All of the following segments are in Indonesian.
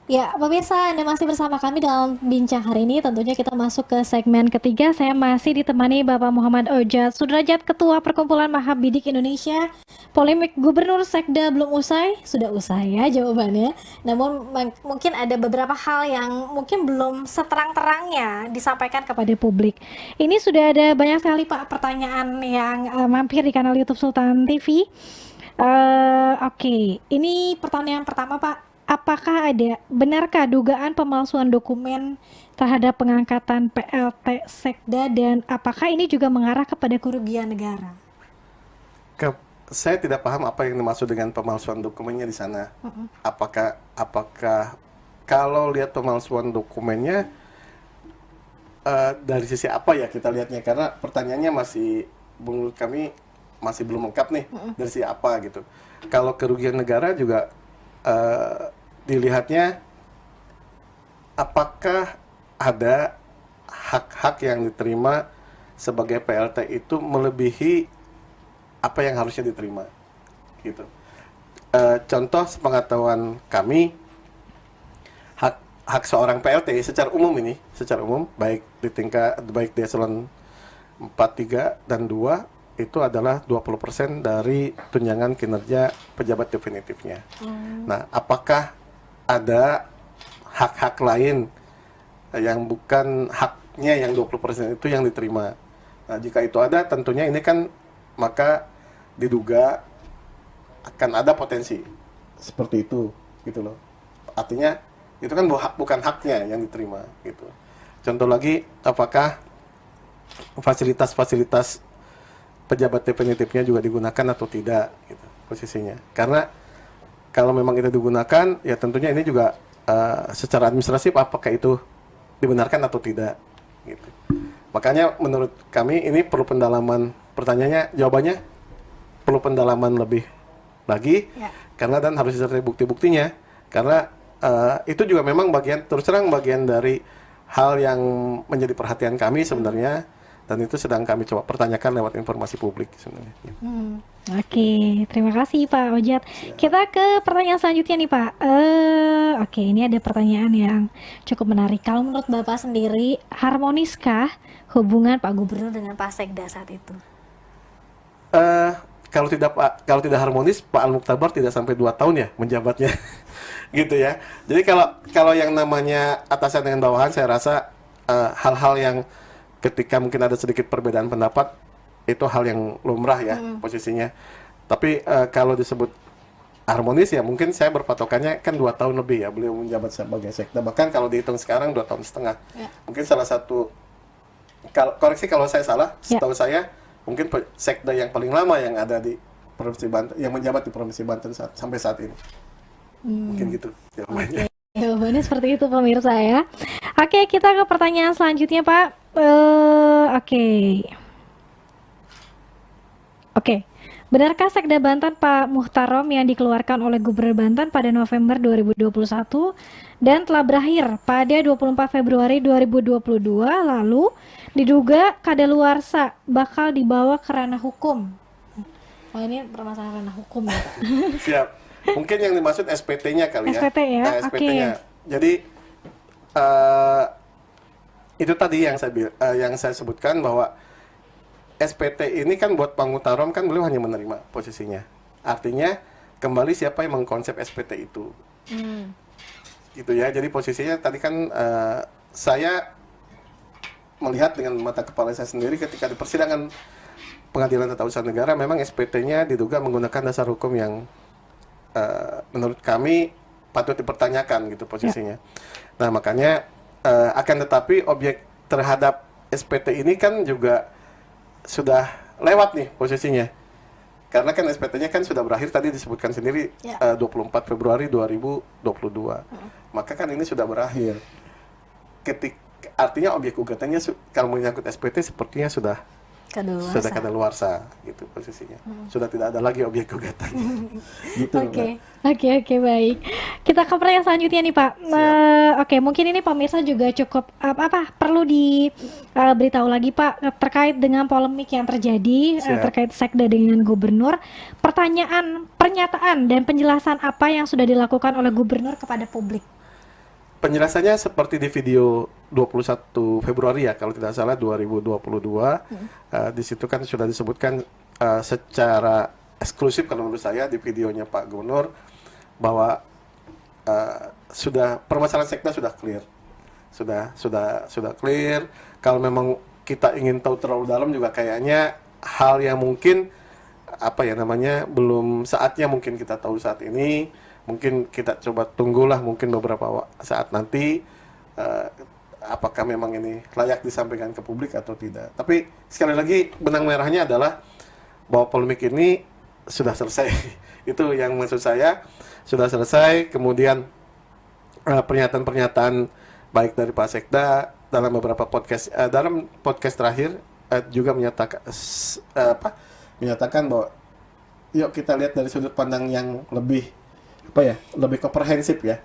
Ya, pemirsa, Anda masih bersama kami dalam bincang hari ini. Tentunya kita masuk ke segmen ketiga. Saya masih ditemani Bapak Muhammad Ojat Sudrajat, Ketua Perkumpulan Mahabidik Indonesia. Polemik Gubernur Sekda belum usai, sudah usai ya jawabannya. Namun mungkin ada beberapa hal yang mungkin belum seterang-terangnya disampaikan kepada publik. Ini sudah ada banyak sekali Pak pertanyaan yang mampir di kanal YouTube Sultan TV. Oke, ini pertanyaan pertama Pak. Apakah benarkah dugaan pemalsuan dokumen terhadap pengangkatan PLT Sekda dan apakah ini juga mengarah kepada kerugian negara? Ke, saya tidak paham apa yang dimaksud dengan pemalsuan dokumennya di sana. Apakah kalau lihat pemalsuan dokumennya dari sisi apa ya kita lihatnya, karena pertanyaannya masih menurut kami masih belum lengkap nih dari sisi apa gitu. Kalau kerugian negara juga dilihatnya apakah ada hak-hak yang diterima sebagai PLT itu melebihi apa yang harusnya diterima gitu. Contoh sepengetahuan kami, hak seorang PLT secara umum baik di eselon 4, 3 dan 2 itu adalah 20% dari tunjangan kinerja pejabat definitifnya. Nah, apakah ada hak-hak lain yang bukan haknya yang 20% itu yang diterima? Nah, jika itu ada, tentunya ini kan maka diduga akan ada potensi seperti itu, gitu loh. Artinya itu kan bukan haknya yang diterima, gitu. Contoh lagi, apakah fasilitas-fasilitas pejabat definitifnya juga digunakan atau tidak, gitu, posisinya. Karena kalau memang itu digunakan, ya tentunya ini juga secara administratif apakah itu dibenarkan atau tidak, gitu. Makanya menurut kami ini perlu pendalaman, jawabannya perlu pendalaman lebih lagi, ya. Karena dan harus disertai bukti-buktinya, karena itu juga memang terus terang bagian dari hal yang menjadi perhatian kami sebenarnya. Dan itu sedang kami coba pertanyakan lewat informasi publik sebenarnya. Oke, terima kasih Pak Ojat. Ya. Kita ke pertanyaan selanjutnya nih Pak. Oke, ini ada pertanyaan yang cukup menarik. Kalau menurut Bapak sendiri, harmoniskah hubungan Pak Gubernur dengan Pak Sekda saat itu? Kalau tidak harmonis, Pak Al-Muktabar tidak sampai 2 tahun ya menjabatnya, gitu ya. Jadi kalau yang namanya atasan dengan bawahan, saya rasa hal-hal yang ketika mungkin ada sedikit perbedaan pendapat itu hal yang lumrah ya posisinya. Tapi kalau disebut harmonis ya mungkin saya berpatokannya kan 2 tahun lebih ya beliau menjabat sebagai sekda. Bahkan kalau dihitung sekarang 2 tahun setengah. Ya. Mungkin salah satu koreksi kalau saya salah, setahu saya mungkin sekda yang paling lama yang ada di Provinsi Banten, yang menjabat di Provinsi Banten sampai saat ini. Mungkin gitu jawabannya. Jawabannya seperti itu pemirsa ya. Oke, kita ke pertanyaan selanjutnya Pak. Oke. Benarkah Sekda Banten Pak Muhtarom yang dikeluarkan oleh Gubernur Banten pada November 2021 dan telah berakhir pada 24 Februari 2022 lalu diduga kadaluarsa bakal dibawa ke ranah hukum? Oh, ini permasalahan ranah hukum ya Pak. Siap. Mungkin yang dimaksud SPT-nya kali ya. SPT ya. SPT-nya. Jadi itu tadi yang saya sebutkan bahwa SPT ini kan buat Pak Muhtarom kan beliau hanya menerima posisinya. Artinya kembali siapa yang mengkonsep SPT itu. Gitu ya. Jadi posisinya tadi kan saya melihat dengan mata kepala saya sendiri ketika di persidangan Pengadilan Tata Usaha Negara memang SPT-nya diduga menggunakan dasar hukum yang menurut kami patut dipertanyakan gitu posisinya. Nah makanya akan tetapi objek terhadap SPT ini kan juga sudah lewat nih posisinya. Karena kan SPT-nya kan sudah berakhir tadi disebutkan sendiri 24 Februari 2022. Maka kan ini sudah berakhir. Artinya objek gugatannya kalau menyangkut SPT sepertinya sudah kadaluarsa gitu posisinya. Sudah tidak ada lagi objek gugatan. Gitu. Oke, baik. Kita ke pertanyaan selanjutnya nih Pak. Oke, mungkin ini pemirsa juga cukup perlu diberitahu lagi Pak terkait dengan polemik yang terjadi terkait Sekda dengan Gubernur. Pernyataan dan penjelasan apa yang sudah dilakukan oleh Gubernur kepada publik? Penjelasannya seperti di video 21 Februari ya, kalau tidak salah 2022. Di situ kan sudah disebutkan secara eksklusif kalau menurut saya di videonya Pak Gubernur bahwa sudah permasalahan sekda sudah clear. Sudah clear. Kalau memang kita ingin tahu terlalu dalam juga kayaknya hal yang mungkin belum saatnya mungkin kita tahu saat ini. Mungkin kita coba tunggulah mungkin beberapa saat nanti apakah memang ini layak disampaikan ke publik atau tidak. Tapi sekali lagi benang merahnya adalah bahwa polemik ini sudah selesai. Itu yang maksud saya, sudah selesai. Kemudian pernyataan-pernyataan baik dari Pak Sekda dalam beberapa podcast, dalam podcast terakhir juga menyatakan bahwa yuk kita lihat dari sudut pandang yang lebih lebih komprehensif ya.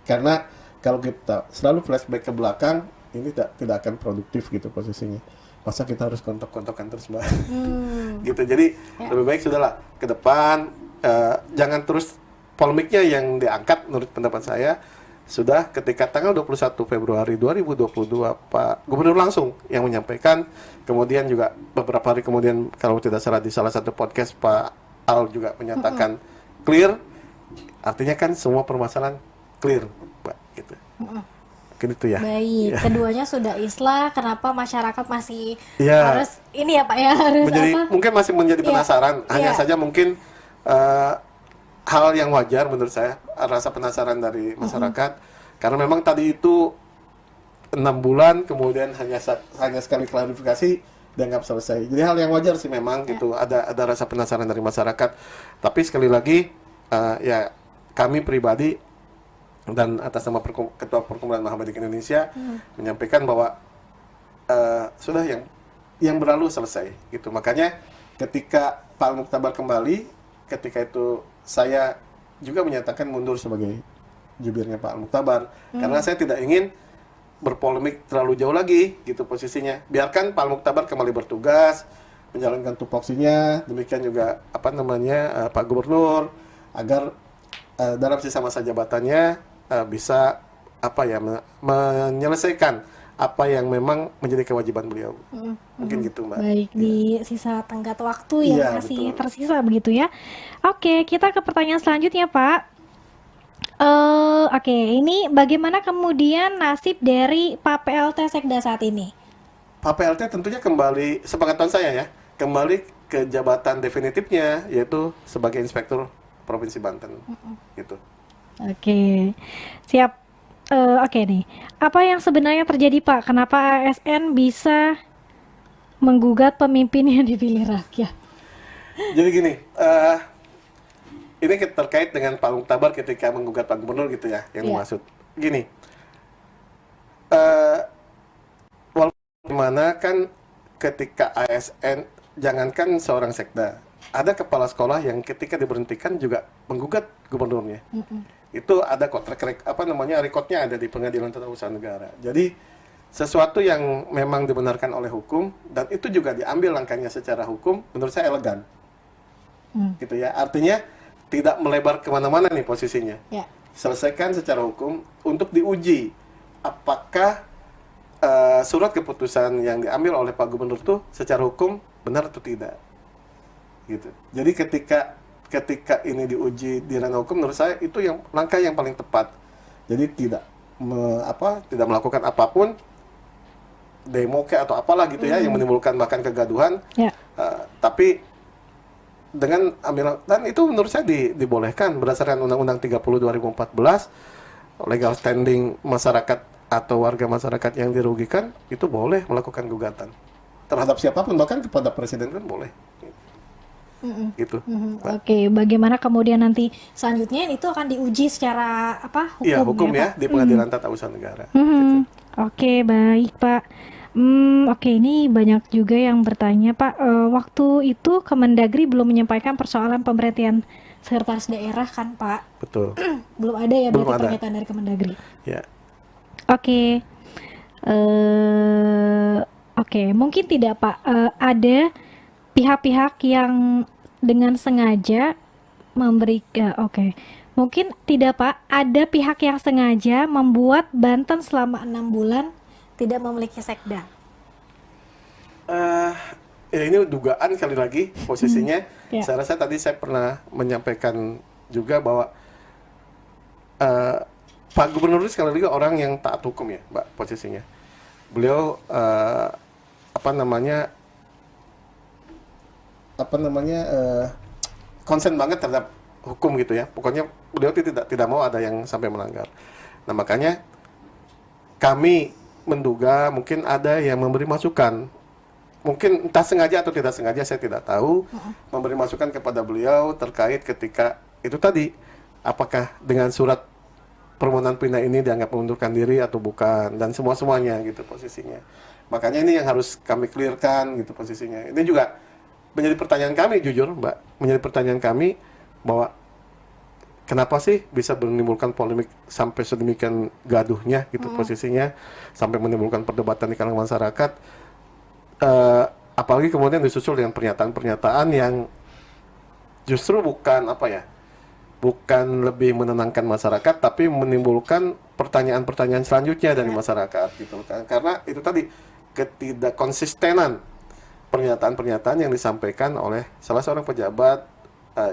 Karena kalau kita selalu flashback ke belakang, ini tidak akan produktif gitu posisinya. Masa kita harus kontok-kontokan terus, Mbak? Gitu. Jadi lebih baik sudahlah ke depan, jangan terus polemiknya yang diangkat menurut pendapat saya. Sudah ketika tanggal 21 Februari 2022 Pak Gubernur langsung yang menyampaikan, kemudian juga beberapa hari kemudian kalau tidak salah di salah satu podcast Pak Al juga menyatakan clear. Artinya kan semua permasalahan clear, Pak, gitu. Mungkin itu ya. Baik, keduanya sudah islah, kenapa masyarakat masih harus ini ya Pak ya, harus mungkin masih menjadi penasaran, hanya saja mungkin hal yang wajar menurut saya, rasa penasaran dari masyarakat, karena memang tadi itu 6 bulan, kemudian hanya sekali klarifikasi, dianggap selesai. Jadi hal yang wajar sih memang gitu, ada rasa penasaran dari masyarakat, tapi sekali lagi kami pribadi dan atas nama Ketua Perkumpulan Mahabadik Indonesia menyampaikan bahwa sudah yang berlalu selesai gitu. Makanya ketika Pak Muktabar kembali, ketika itu saya juga menyatakan mundur sebagai jubirnya Pak Muktabar karena saya tidak ingin berpolemik terlalu jauh lagi gitu posisinya. Biarkan Pak Muktabar kembali bertugas, menjalankan tupoksinya, demikian juga Pak Gubernur, agar dalam sisa masa jabatannya bisa menyelesaikan apa yang memang menjadi kewajiban beliau. Mungkin gitu, Mbak. Baik, di sisa tenggat waktu yang masih tersisa begitu ya. Oke, kita ke pertanyaan selanjutnya, Pak. Oke, ini bagaimana kemudian nasib dari Pak PLT Sekda saat ini? Pak PLT tentunya kembali, sepengetahuan saya ya, kembali ke jabatan definitifnya, yaitu sebagai Inspektur Provinsi Banten, gitu. Oke, siap. Oke nih, apa yang sebenarnya terjadi Pak? Kenapa ASN bisa menggugat pemimpin yang dipilih rakyat? Jadi gini, ini terkait dengan Pak Muktabar ketika menggugat Pak Gubernur gitu ya, yang dimaksud. Gini, walaupun gimana kan ketika ASN, jangankan seorang sekda, ada kepala sekolah yang ketika diberhentikan juga menggugat gubernurnya. Itu ada kok rekodnya ada di Pengadilan Tata Usaha Negara. Jadi sesuatu yang memang dibenarkan oleh hukum dan itu juga diambil langkahnya secara hukum, menurut saya elegan. Gitu ya. Artinya tidak melebar kemana-mana nih posisinya. Selesaikan secara hukum untuk diuji apakah surat keputusan yang diambil oleh Pak Gubernur itu secara hukum benar atau tidak. Gitu. Jadi ketika ini diuji di ranah hukum, menurut saya itu yang langkah yang paling tepat. Jadi tidak melakukan apapun, demo atau apalah gitu ya, yang menimbulkan bahkan kegaduhan. Tapi dengan dan itu menurut saya dibolehkan berdasarkan Undang-Undang 30 2014, legal standing masyarakat atau warga masyarakat yang dirugikan itu boleh melakukan gugatan terhadap siapapun, bahkan kepada presiden kan boleh. Gitu. Oke, bagaimana kemudian nanti selanjutnya itu akan diuji secara hukum? Iya, hukum ya di Pengadilan Tata Usaha Negara. Gitu. Oke, baik Pak. Oke, ini banyak juga yang bertanya Pak. Waktu itu Kemendagri belum menyampaikan persoalan pemberhentian sekretaris daerah kan Pak? Betul. Belum ada ya berarti pernyataan dari Kemendagri. Ya. Oke. Oke, mungkin tidak Pak. Ada pihak-pihak yang dengan sengaja Mungkin tidak Pak, ada pihak yang sengaja membuat Banten selama 6 bulan tidak memiliki sekda. Ya ini dugaan sekali lagi posisinya. Ya. Saya rasa tadi saya pernah menyampaikan juga bahwa Pak Gubernur ini sekali lagi orang yang taat hukum ya, Mbak, posisinya. Beliau konsen banget terhadap hukum gitu ya. Pokoknya beliau tidak mau ada yang sampai melanggar. Nah makanya kami menduga mungkin ada yang memberi masukan, mungkin entah sengaja atau tidak sengaja saya tidak tahu, memberi masukan kepada beliau terkait ketika itu tadi, apakah dengan surat permohonan pindah ini dianggap mengundurkan diri atau bukan, dan semuanya gitu posisinya. Makanya ini yang harus kami clearkan gitu posisinya. Ini juga menjadi pertanyaan kami, jujur Mbak, menjadi pertanyaan kami bahwa kenapa sih bisa menimbulkan polemik sampai sedemikian gaduhnya gitu posisinya, sampai menimbulkan perdebatan di kalangan masyarakat, apalagi kemudian disusul dengan pernyataan-pernyataan yang justru bukan bukan lebih menenangkan masyarakat, tapi menimbulkan pertanyaan-pertanyaan selanjutnya dari masyarakat gitu kan, karena itu tadi ketidakkonsistenan pernyataan-pernyataan yang disampaikan oleh salah seorang pejabat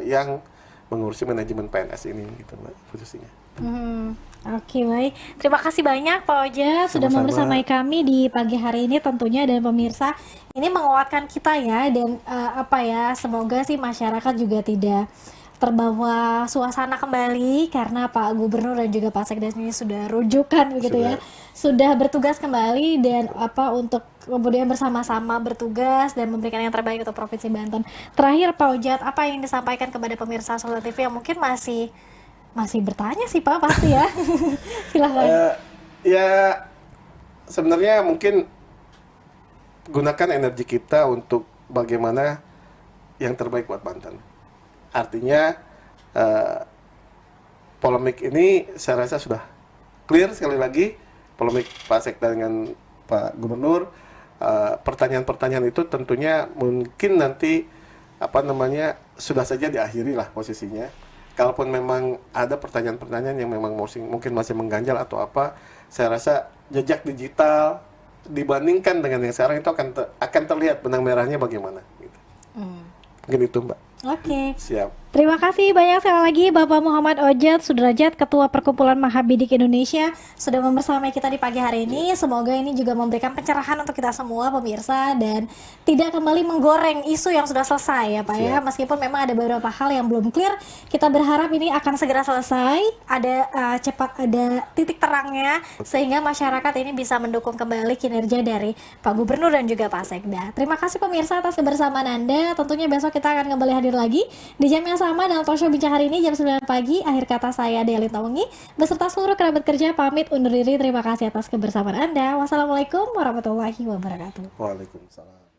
yang mengurusi manajemen PNS ini gitu Mbak, posisinya. Oke, baik. Terima kasih banyak Pak Ojat sudah Sama-sama. membersamai kami di pagi hari ini tentunya, dan pemirsa ini menguatkan kita ya, dan semoga sih masyarakat juga tidak terbawa suasana kembali karena Pak Gubernur dan juga Pak Sekda ini sudah rujukan begitu ya, sudah bertugas kembali, dan untuk kemudian bersama-sama bertugas dan memberikan yang terbaik untuk Provinsi Banten. Terakhir Pak Ojat, apa yang disampaikan kepada pemirsa Solo TV yang mungkin masih bertanya sih Pak, pasti ya. Silahkan. Ya sebenarnya mungkin gunakan energi kita untuk bagaimana yang terbaik buat Banten. Artinya polemik ini saya rasa sudah clear sekali lagi, polemik Pak Sekda dengan Pak Gubernur. Pertanyaan-pertanyaan itu tentunya mungkin nanti sudah saja diakhiri lah posisinya. Kalaupun memang ada pertanyaan-pertanyaan yang memang mungkin masih mengganjal atau apa, saya rasa jejak digital dibandingkan dengan yang sekarang itu akan terlihat benang merahnya bagaimana. Gitu. Mungkin itu Mbak. Oke. Siap. Terima kasih banyak sekali lagi Bapak Muhammad Ojat Sudrajat, Ketua Perkumpulan Mahabidik Indonesia, sudah membersamai kita di pagi hari ini. Semoga ini juga memberikan pencerahan untuk kita semua pemirsa dan tidak kembali menggoreng isu yang sudah selesai ya Pak ya. Meskipun memang ada beberapa hal yang belum clear, kita berharap ini akan segera selesai, cepat ada titik terangnya sehingga masyarakat ini bisa mendukung kembali kinerja dari Pak Gubernur dan juga Pak Sekda. Terima kasih pemirsa atas kebersamaan Anda. Tentunya besok kita akan kembali hadir lagi di jam yang sama dalam talk show Bincang hari ini jam 9 pagi. Akhir kata saya Deli Tawengi beserta seluruh kerabat kerja pamit undur diri. Terima kasih atas kebersamaan Anda. Wassalamualaikum warahmatullahi wabarakatuh. Waalaikumsalam.